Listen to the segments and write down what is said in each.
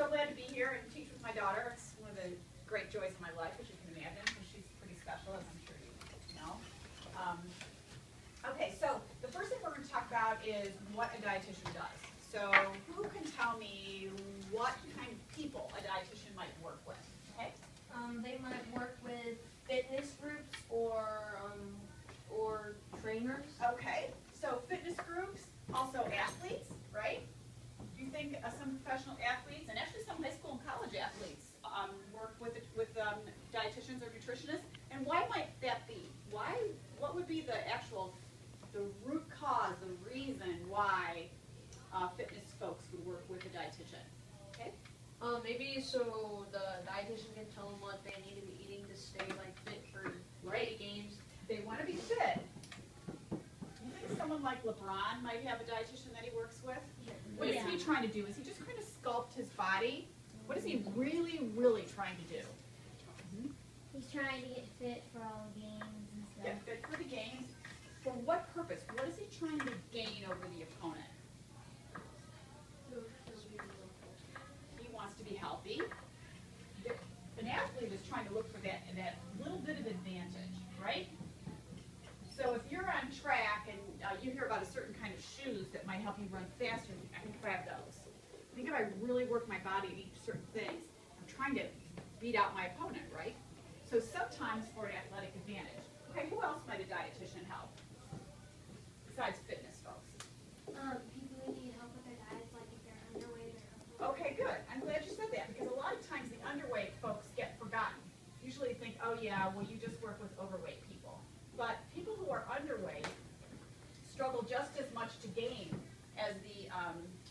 so glad to be here and teach with my daughter. It's one of the great joys of my life, as you can imagine, because she's pretty special, as I'm sure you know. Okay, so the first thing we're going to talk about is what a dietitian does. So who can tell me what kind of people a dietitian might work with? Okay. They might work with fitness groups or trainers. Okay, so fitness groups, also athletes, right? Do you think some professional athletes, and actually some high school and college athletes, work with dietitians or nutritionists? And why might that be? Why? What would be the root cause, the reason why fitness folks would work with a dietitian? Okay. Maybe so the dietitian can tell them what they need to be eating to stay fit for games. They want to be fit. You think someone like LeBron might have a dietitian that he works with? What is he trying to do? Is he just trying to sculpt his body? What is he really, really trying to do? He's trying to get fit for all the games and stuff. Get fit for the games. For what purpose? What is he trying to gain over the opponent? He wants to be healthy. An athlete is trying to look for that little bit of advantage, right? So if you're on track and you hear about a certain kind of shoes that might help you run faster, I can grab those. I think if I really work my body to eat certain things, I'm trying to beat out my opponent, right? So sometimes for an athletic advantage. Okay, who else might a dietitian help? Besides fitness folks. People who need help with their diets, like if they're underweight or Okay, good. I'm glad you said that, because a lot of times the underweight folks get forgotten. Usually think, oh yeah, well you just work with overweight people. But people who are underweight struggle just as much to gain as the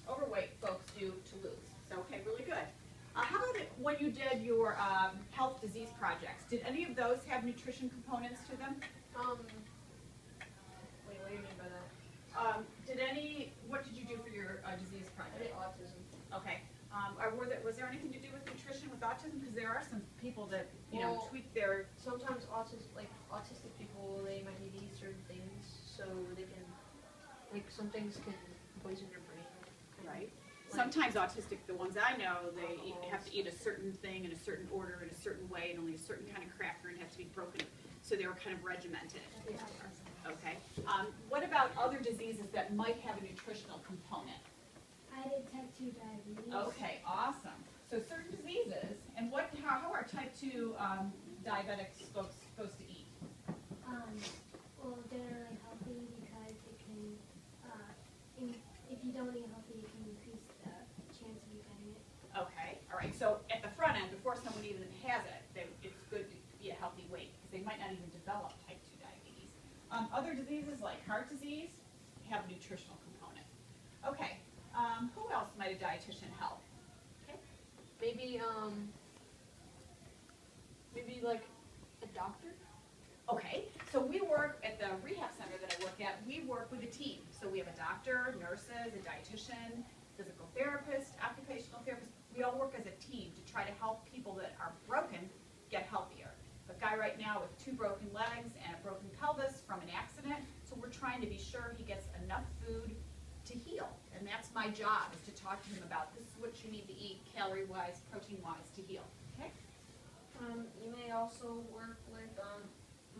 overweight folks do to lose. So, okay, really good. How about when you did your health disease projects? Did any of those have nutrition components to them? Wait, what do you mean by that? What did you do for your disease project? I did autism. Okay. Was there anything to do with nutrition with autism? Because there are some people that tweak their. Sometimes autistic people, they might need to eat certain things so they can, some things can poison your brain. Right. Sometimes autistic, the ones I know, they have to eat a certain thing in a certain order in a certain way, and only a certain kind of cracker, and has to be broken. So they were kind of regimented. Yeah. Okay. What about other diseases that might have a nutritional component? I did type 2 diabetes. Okay, awesome. So certain diseases, and how are type 2 diabetics supposed to eat? Well, generally healthy because it can, if you don't eat healthy, it can increase the chance of you getting it. Okay, all right. So at the front end, before someone even has it, it's good to be a healthy weight, because they might not even develop type 2 diabetes. Other diseases like heart disease have a nutritional component. Okay, who else might a dietitian help? Okay. Maybe like a doctor? Okay, so we work at the rehab center that I work at, we work with a team. So we have a doctor, nurses, a dietitian, physical therapist, occupational therapist. We all work as a team to try to help people that are broken get healthier. A guy right now with 2 broken legs and a broken pelvis from an accident, so we're trying to be sure he gets enough food to heal. And that's my job, is to talk to him about this is what you need to eat calorie-wise, protein-wise to heal. Okay? You may also work with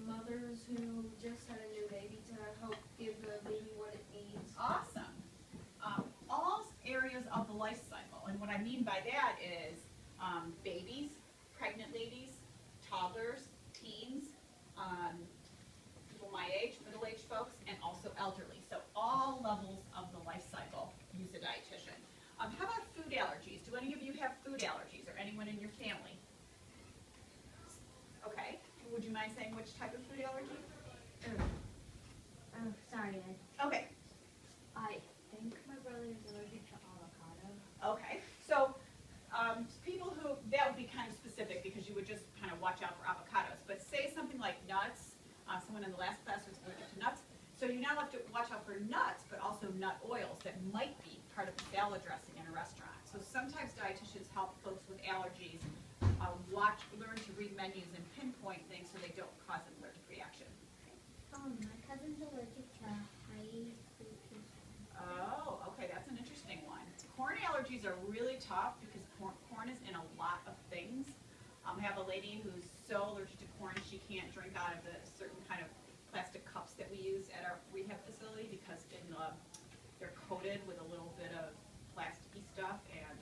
mothers who just had a new baby to help give the baby what it needs. Awesome. All areas of the life cycle, and what I mean by that is babies, pregnant ladies, toddlers, teens, people my age, middle-aged folks, and also elderly. So all levels of the life cycle use a dietitian. How about food allergies? Do any of you have food allergies, or anyone in your family? Okay. Would you mind saying which type of food allergy? Sorry, Ed. Okay. I think my brother is allergic to avocado. Okay. So people who, that would be kind of specific because you would just kind of watch out for avocados. But say something like nuts. Someone in the last class was allergic to nuts. So you now have to watch out for nuts, but also nut oils that might be part of the salad dressing in a restaurant. So sometimes dietitians help folks with allergies learn to read menus and pinpoint things so they don't cause an allergic reaction. My cousin's allergic to high fructose. Oh, okay, that's an interesting one. Corn allergies are really tough because corn is in a lot of things. I have a lady who's so allergic to corn, she can't drink out of the certain kind of plastic cups that we use at our rehab facility because they're coated with a little bit of plasticky stuff, and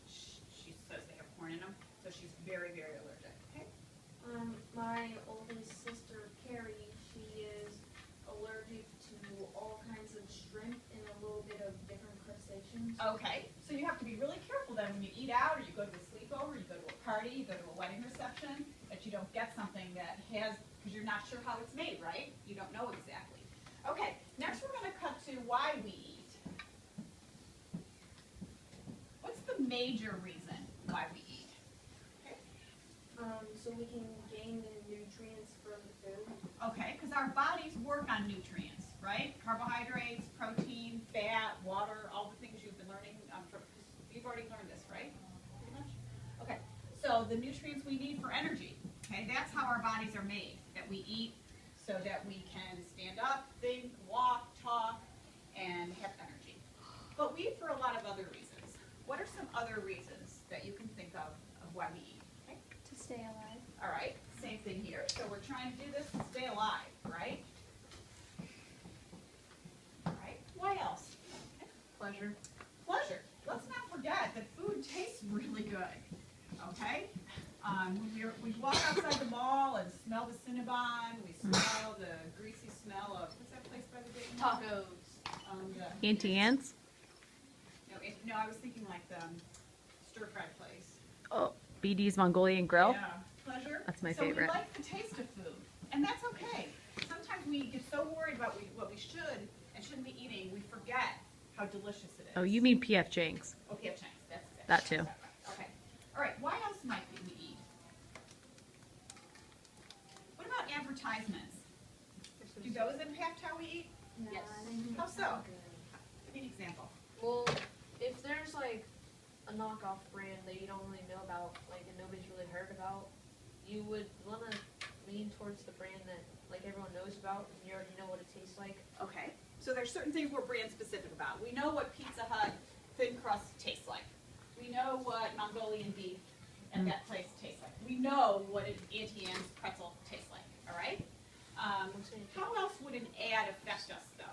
she says they have corn in them, so she's very, very allergic. Okay. My oldest sister, Carrie, she is allergic to all kinds of shrimp and a little bit of different crustaceans. Okay, so you have to be really careful then when you eat out, or you go to a sleepover, you go to a party, you go to a wedding reception, that you don't get something that has, because you're not sure how it's made, right? You don't know exactly. Okay, next we're going to cut to why we eat. What's the major reason why we eat? Okay. So we can gain the nutrients from the food. Okay, because our bodies work on nutrients, right? Carbohydrates, protein, fat, water, all the things you've been learning. You've already learned this, right? Pretty much? Okay, so the nutrients we need for energy. Okay, that's how our bodies are made, that we eat so that we can stand up, think, walk, talk, and have energy. But we eat for a lot of other reasons. What are some other reasons that you can think of why we eat? Okay. To stay alive. All right, same thing here. So we're trying to do this to stay alive, right? All right, why else? Okay. Pleasure. Pleasure. Let's not forget that food tastes really good, okay? When we walk outside the mall and smell the Cinnabon, we smell the greasy smell of, what's that place by the Dayton Mall? Tacos. Auntie Anne's? No, I was thinking like the stir-fried place. Oh, BD's Mongolian Grill? Yeah, pleasure. That's my So favorite. we like the taste of food, and that's okay. Sometimes we get so worried about what we should and shouldn't be eating, we forget how delicious it is. Oh, you mean P.F. Chang's. Oh, P.F. Chang's, that's exactly. That too. Right. Okay. All right, why else might we eat? What about advertisements? Do those impact how we eat? Yes. How so? Give me an example. Well, if there's like a knockoff brand that you don't really know about, like, and nobody's really heard about, you would want to lean towards the brand that like everyone knows about and you already know what it tastes like. Okay. So there's certain things we're brand specific about. We know what Pizza Hut thin crust tastes like. We know what Mongolian beef at that place tastes like. We know what an Auntie Anne's pretzel tastes like. All right. How else would an ad affect us, though?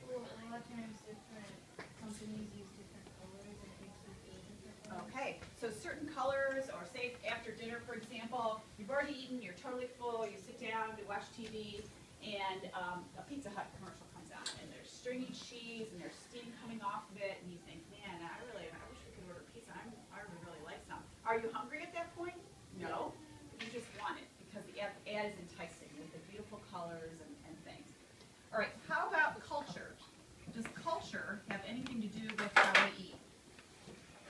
Well, a lot of times different companies use different colors and it makes you feel different colors. Okay, so certain colors, or say after dinner, for example, you've already eaten, you're totally full, you sit down to watch TV, and a Pizza Hut commercial comes on, and there's stringy cheese, and there's steam coming off of it, and you think, man, I wish we could order pizza. I would really like some. Are you hungry at that point? No. You just want it, because the ad is enticing with the beautiful colors and things. All right, how about culture? Does culture have anything to do with how we eat?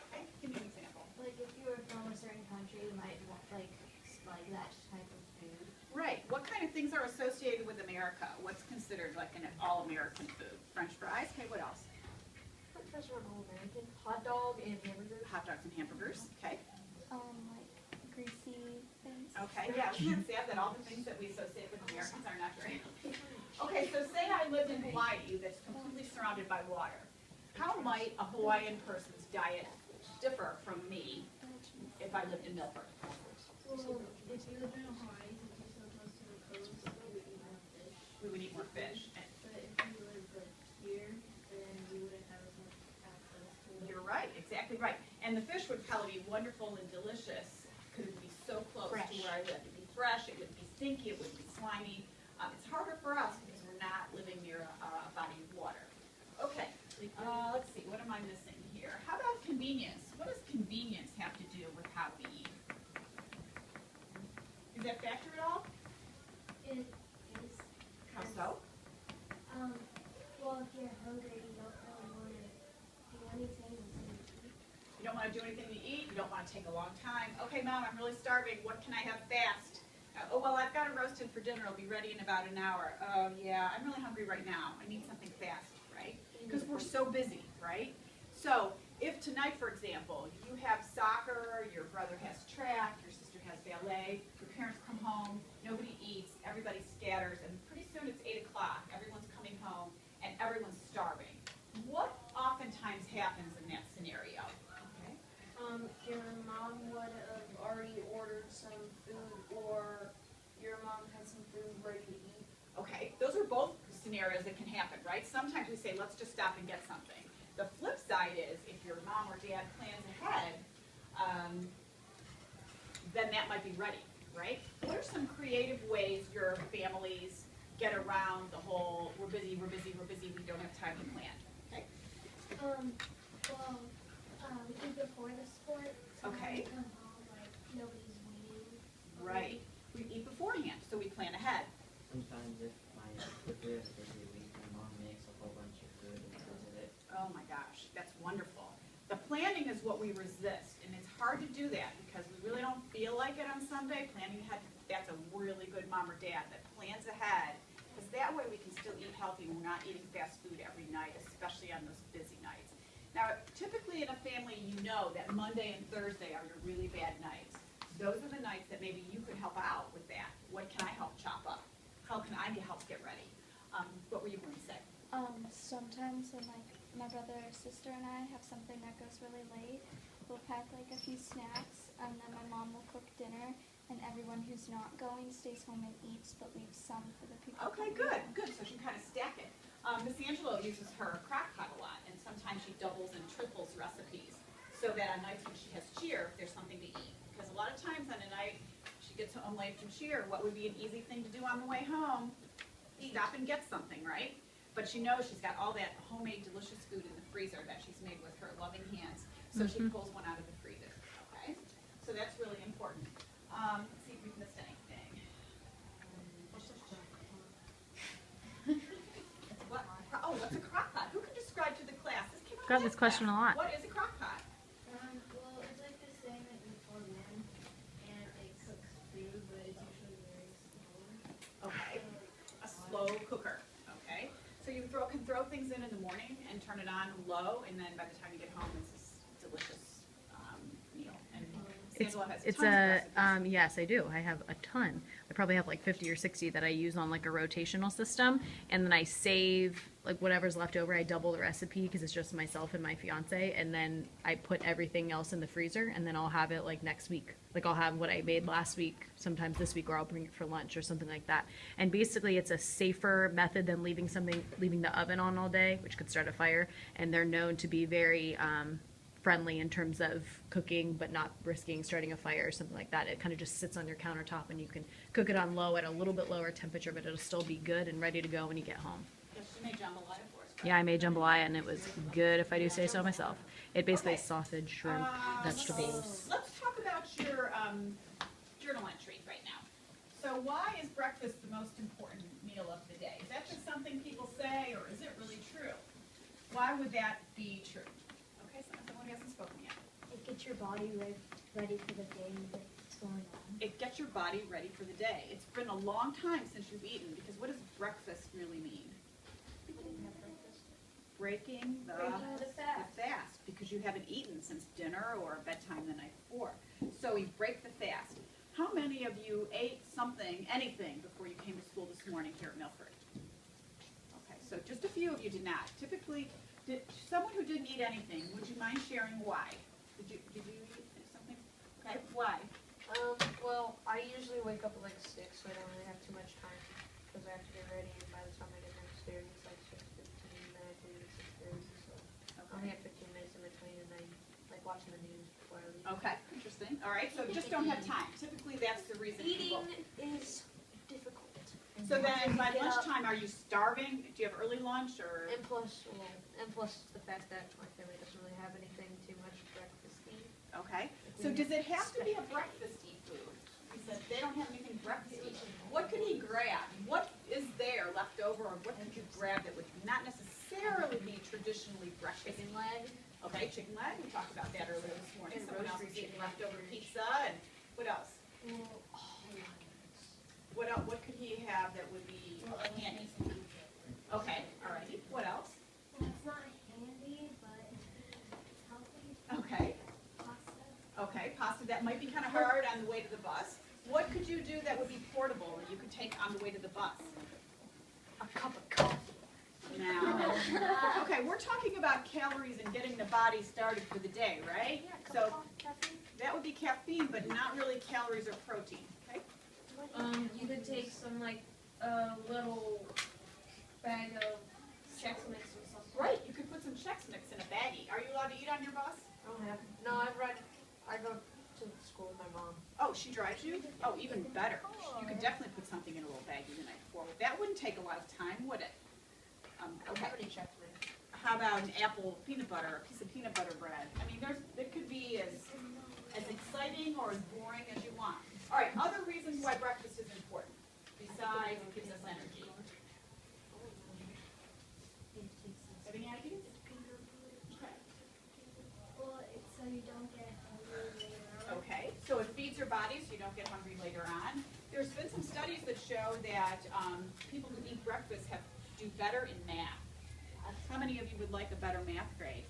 Okay, give me an example. Like if you were from a certain country, you might want like that type of food. Right. What kind of things are associated with America? What's considered like an all-American food? French fries? Okay, what else? French fries are all American. Hot dog and hamburgers. Hot dogs and hamburgers. Okay. Like greasy things. Okay, yeah, isn't it sad that all the things that we associate with Americans are not very healthy? Okay, so say I lived in Hawaii that's completely surrounded by water. How might a Hawaiian person's diet differ from me if I lived in Milford? Well, if you live in Hawaii, since you're so close to the coast, you would eat more fish. We would eat more fish. But if you lived like here, then you wouldn't have as much access to it. You're right, exactly right. And the fish would probably be wonderful and delicious because it would be so close to where I live. It would be fresh, it wouldn't be stinky, it wouldn't be slimy. It's harder for us because we're not living near a body of water. Okay, let's see, what am I missing here? How about convenience? What does convenience have to do with how we eat? Is that factor at all? It is. How so? Well, if you're hungry, you don't really want to do anything. You don't want to do anything to eat, you don't want to take a long time. Okay, Mom, I'm really starving, what can I have fast? Oh, well, I've got it roasted for dinner, it'll be ready in about an hour. Oh, yeah, I'm really hungry right now, I need something fast, right? Because we're so busy, right? So, if tonight, for example, you have soccer, your brother has track, your sister has ballet, your parents come home, nobody eats, everybody scatters, and pretty soon it's 8 o'clock, everyone's coming home, and everyone's starving. What oftentimes happens in that scenario? Okay. scenarios that can happen, right? Sometimes we say, let's just stop and get something. The flip side is, if your mom or dad plans ahead, then that might be ready, right? What are some creative ways your families get around the whole, we're busy, we don't have time to plan, okay? Well, we eat before the sport. So Okay. when we come home, like, nobody's waiting. Right. We eat beforehand, so we plan ahead. Sometimes if my cooker is busy week, my mom makes a whole bunch of food and visits it. Oh my gosh, that's wonderful. The planning is what we resist, and it's hard to do that because we really don't feel like it on Sunday. Planning ahead, that's a really good mom or dad that plans ahead, because that way we can still eat healthy and we're not eating fast food every night, especially on those busy nights. Now, typically in a family, you know that Monday and Thursday are your really bad nights. Those are the nights that maybe you could help out with that. What can I help chop up? How can I help get ready? What were you going to say? Sometimes when like my brother or sister and I have something that goes really late, we'll pack like a few snacks and then my mom will cook dinner and everyone who's not going stays home and eats but leaves some for the people. Okay, good. So she can kind of stack it. Miss Angelo uses her crock pot a lot, and sometimes she doubles and triples recipes so that on nights when she has cheer, there's something to eat. Because a lot of times on a night she gets home late from cheer, what would be an easy thing to do on the way home? Stop and get something, right? But she knows she's got all that homemade delicious food in the freezer that she's made with her loving hands, so she pulls one out of the freezer, okay? So that's really important. Let's see if we've missed anything. What? Oh, what's a crock pot? Who can describe to the class? This came out Got last this question class. a lot. What is a crock pot? Well, it's like this thing that you plug in, and it cooks food, but it's usually very slow. Okay, a slow cooker, okay? So you can throw things in the morning and turn it on low, and then by the time you get home, it's this delicious meal. And Angela has It's tons of recipes. yes, I do. I have a ton. I probably have like 50 or 60 that I use on like a rotational system, and then I save like whatever's left over. I double the recipe because it's just myself and my fiance, and then I put everything else in the freezer, and then I'll have it like next week. Like I'll have what I made last week, sometimes this week, or I'll bring it for lunch or something like that. And basically, it's a safer method than leaving the oven on all day, which could start a fire. And they're known to be very friendly in terms of cooking, but not risking starting a fire or something like that. It kind of just sits on your countertop, and you can cook it on low at a little bit lower temperature, but it'll still be good and ready to go when you get home. Yes, you made jambalaya for us, right? Yeah, I made jambalaya, and it was good, if I do say so myself. It basically is Okay. sausage, shrimp, vegetables. Let's talk about your journal entry right now. So why is breakfast the most important meal of the day? Is that just something people say, or is it really true? Why would that be true? Okay, someone hasn't spoken yet. It gets your body ready for the day that's going on. It gets your body ready for the day. It's been a long time since you've eaten, because what does breakfast really mean? Breaking the fast, because you haven't eaten since dinner or bedtime the night before. So we break the fast. How many of you ate something, anything, before you came to school this morning here at Milford? Okay, so just a few of you did not. Typically, someone who didn't eat anything, would you mind sharing why? Did you eat something? Okay, why? Well, I usually wake up at like 6, so I don't really have too much time because I have to get ready, and by the time I get downstairs, it's like 6:15, then I have to leave at 6:30, so I only have 15 minutes in between, and I like watching the news before I leave. Okay, interesting. All right, so just don't have time. Typically, that's the reason people. Eating is difficult. So then, by Get up. lunchtime, are you starving? Do you have early lunch, or? And plus the fact that my family doesn't really have anything too much breakfasty. Okay, so does it have to be a breakfasty food? He said they don't have anything breakfasty. What could he grab? What is there left over, or what could you grab that would not necessarily be traditionally breakfast? Chicken leg. Okay, chicken leg, we talked about that earlier this morning. And Someone else roasted is eating chicken leftover leg. pizza, and what else? What else, what could he have that would be handy? Okay, all righty, what else? Well, it's not handy, but it's healthy. Okay, Pasta. okay, pasta, that might be kind of hard on the way to the bus. What could you do that would be portable that you could take on the way to the bus? A cup of coffee. Now, okay, we're talking about calories and getting the body started for the day, right? So that would be caffeine, but not really calories or protein, okay? You could take some like little bag of Chex Mix or something. Right, you could put some Chex Mix in a baggie. Are you allowed to eat on your bus? I don't have, no, I go to school with my mom. Oh, she drives you? Oh, even better. You could definitely put something in a little baggie the night before. That wouldn't take a lot of time, would it? I don't Okay. have any Chex Mix. How about an apple peanut butter, a piece of peanut butter bread? I mean, it could be as exciting or as boring as you want. All right, other reasons why breakfast is important, besides it gives us energy. Any ideas? Okay. Well, it's so you don't get hungry later on. Okay, so it feeds your body so you don't get hungry later on. There's been some studies that show that people who eat breakfast do better in math. How many of you would like a better math grade?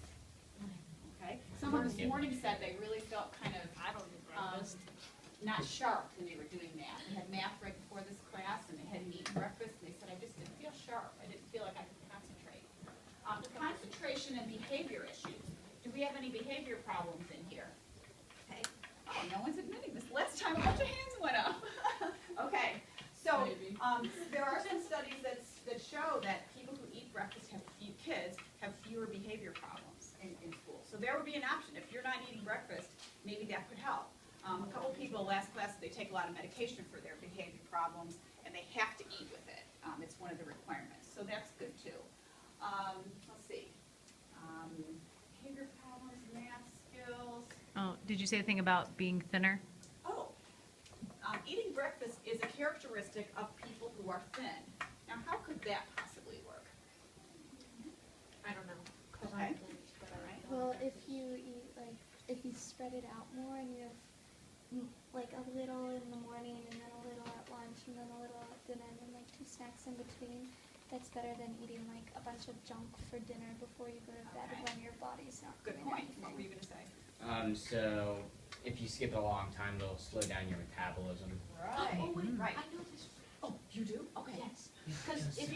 Okay, someone this morning said they really felt kind of not sharp when they were doing math. They had math right before this class and they hadn't eaten breakfast and they said, I just didn't feel sharp. I didn't feel like I could concentrate. Concentration and behavior issues. Do we have any behavior problems in here? Okay. Oh, no one's admitting this. Last time a bunch of hands went up. Okay. So there are some studies that show that people who eat breakfast kids have fewer behavior problems in school. So there would be an option. If you're not eating breakfast, maybe that could help. A couple people last class, they take a lot of medication for their behavior problems, and they have to eat with it. It's one of the requirements. So that's good too. Let's see. Behavior problems, math skills. Oh, did you say a thing about being thinner? Oh, eating breakfast is a characteristic of people who are thin. Now, how could that possibly work? I don't know. 'Cause Okay. I'm thin, but All right. Well, if you eat, like, if you spread it out more and you have, like, a little in the morning and then a little at lunch and then a little at dinner and then, like, 2 snacks in between, that's better than eating, like, a bunch of junk for dinner before you go to bed Okay. when your body's not Good doing point. anything. What were you going to say? So if you skip it a long time, it'll slow down your metabolism. Right. Oh, wait, Right. I know this. Oh, you do? Okay. Yes. Because if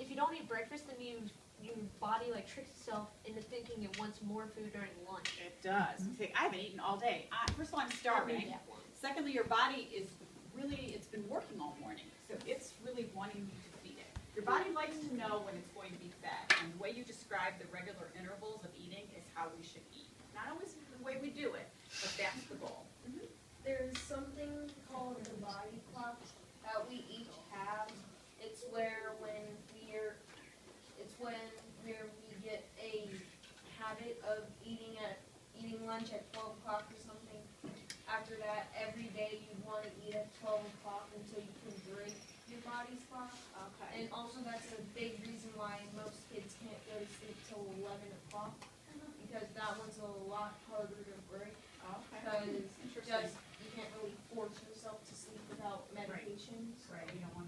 you don't eat breakfast, then your body like tricks itself into thinking it wants more food during lunch. It does. See, I haven't eaten all day. First of all, I'm starving. That one. Secondly, your body is really, it's been working all morning, so it's really wanting you to feed it. Your body likes to know when it's going to be fed, and the way you describe the regular intervals of eating is how we should eat. Not always the way we do it, but that's the goal. There's something called the body clock that we each have. It's where when we get a habit of eating lunch at 12 o'clock or something. After that, every day you want to eat at 12 o'clock until you can break your body's clock. Okay. And also that's a big reason why most kids can't go to sleep till 11 o'clock, because that one's a lot harder to break. Okay. Because Interesting. you can't really force yourself to sleep without medications. Right, you don't want